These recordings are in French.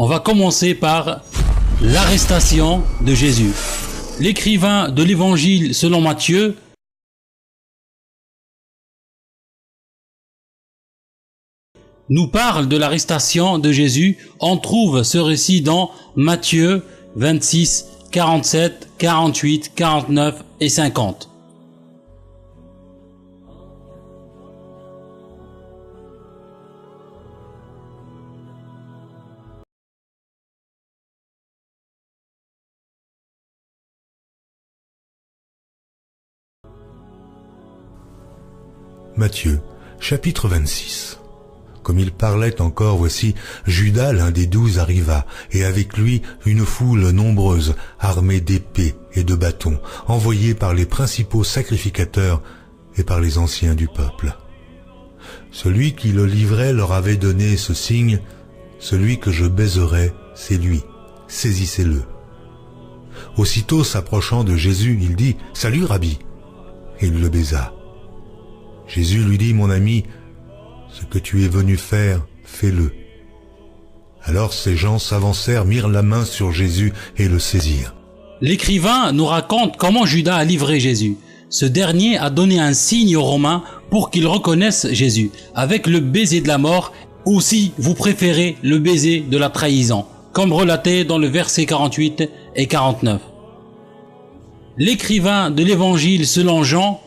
On va commencer par l'arrestation de Jésus. L'écrivain de l'évangile selon Matthieu nous parle de l'arrestation de Jésus. On trouve ce récit dans Matthieu 26, 47, 48, 49 et 50. Matthieu, chapitre 26. Comme il parlait encore, voici, Judas, l'un des 12, arriva, et avec lui une foule nombreuse, armée d'épées et de bâtons, envoyée par les principaux sacrificateurs et par les anciens du peuple. Celui qui le livrait leur avait donné ce signe: celui que je baiserai, c'est lui, saisissez-le. Aussitôt s'approchant de Jésus, il dit: Salut, Rabbi, et il le baisa. Jésus lui dit: Mon ami, ce que tu es venu faire, fais-le. Alors ces gens s'avancèrent, mirent la main sur Jésus et le saisirent. L'écrivain nous raconte comment Judas a livré Jésus. Ce dernier a donné un signe aux Romains pour qu'ils reconnaissent Jésus, avec le baiser de la mort, ou si vous préférez, le baiser de la trahison, comme relaté dans le verset 48 et 49. L'écrivain de l'évangile selon Jean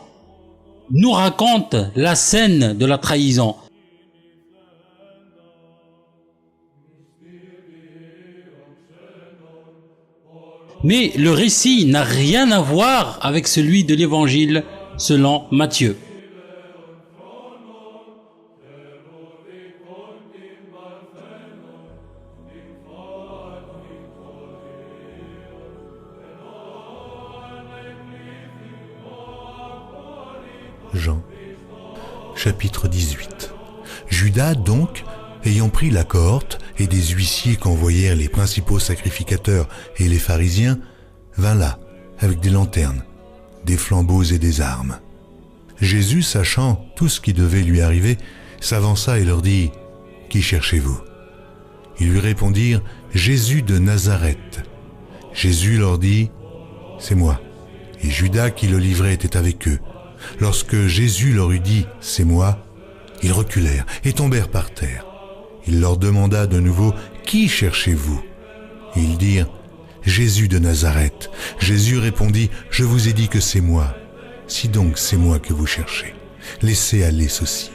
nous raconte la scène de la trahison. Mais le récit n'a rien à voir avec celui de l'évangile selon Matthieu. Jean, chapitre 18. Judas donc, ayant pris la cohorte et des huissiers qu'envoyèrent les principaux sacrificateurs et les pharisiens, vint là, avec des lanternes, des flambeaux et des armes. Jésus, sachant tout ce qui devait lui arriver, s'avança et leur dit: Qui cherchez-vous? Ils lui répondirent: Jésus de Nazareth. Jésus leur dit: C'est moi. Et Judas qui le livrait était avec eux. Lorsque Jésus leur eut dit: C'est moi, ils reculèrent et tombèrent par terre. Il leur demanda de nouveau: Qui cherchez-vous? Et ils dirent: Jésus de Nazareth. Jésus répondit: Je vous ai dit que c'est moi. Si donc c'est moi que vous cherchez, laissez aller ceci.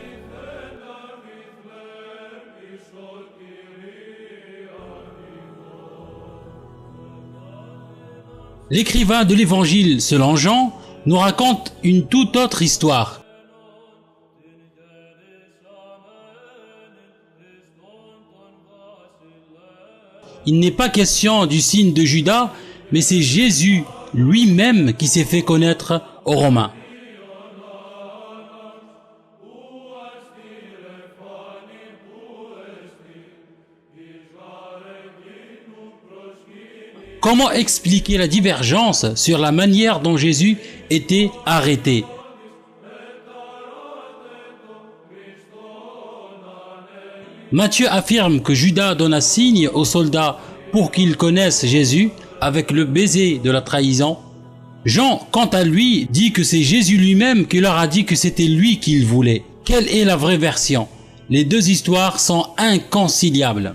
L'écrivain de l'évangile selon Jean nous raconte une toute autre histoire. Il n'est pas question du signe de Judas, mais c'est Jésus lui-même qui s'est fait connaître aux Romains. Comment expliquer la divergence sur la manière dont Jésus était arrêté? Matthieu affirme que Judas donna signe aux soldats pour qu'ils connaissent Jésus avec le baiser de la trahison. Jean, quant à lui, dit que c'est Jésus lui-même qui leur a dit que c'était lui qu'il voulait. Quelle est la vraie version? Les deux histoires sont inconciliables.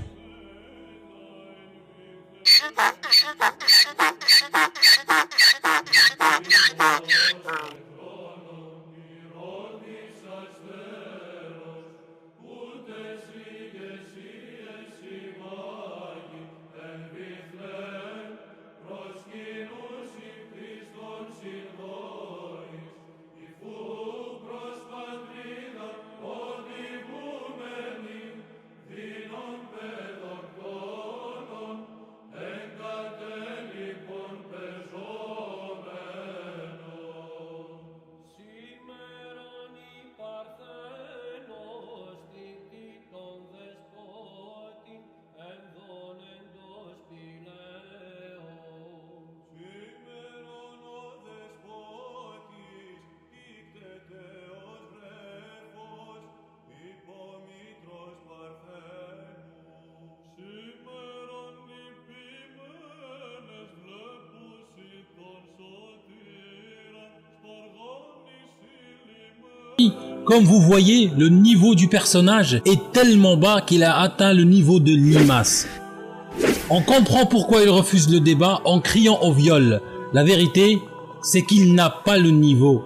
Comme vous voyez, le niveau du personnage est tellement bas qu'il a atteint le niveau de limace. On comprend pourquoi il refuse le débat en criant au viol. La vérité, c'est qu'il n'a pas le niveau.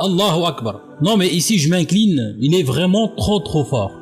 Allahu Akbar. Non mais ici je m'incline, il est vraiment trop fort.